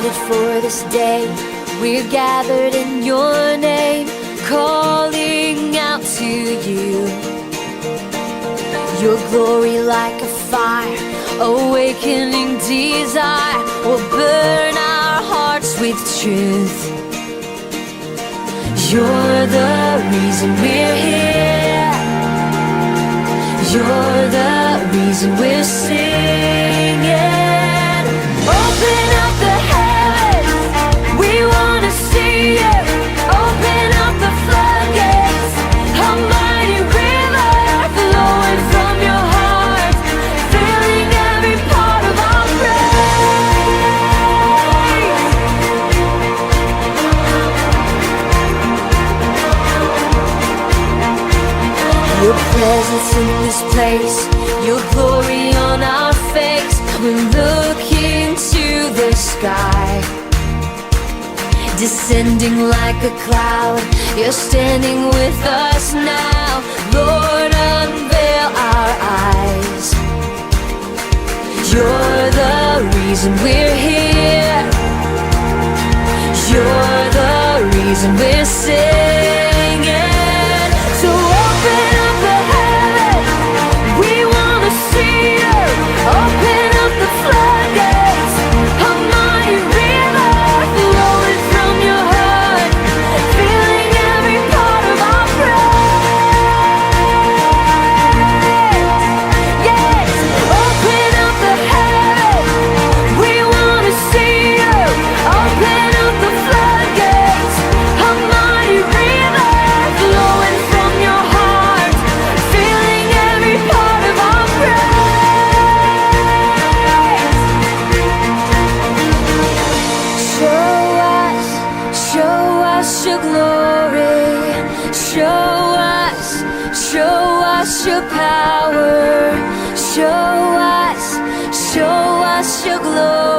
created for this day. We're gathered in your name, calling out to you. Your glory like a fire, awakening desire, will burn our hearts with truth. You're the reason we're here. You're the reason we're singing. Open up the heavens, we wanna see you. Open up the floodgates, a mighty river flowing from your heart, filling every part of our praise. Your presence in this place, your glory on our face. We're looking to the sky, descending like a cloud. You're standing with us now. Lord, unveil our eyes. You're the reason we're here. You're the reason we're singing. So open up the heavens, we wanna see you. Open up the floodgates, a mighty river flowing from your heart, filling every part of our praise. Yes, open up the heavens, we wanna see you. Open up the floodgates, a mighty river flowing from your heart, filling every part of our praise. Show us your glory. Show us your power. Show us your glory.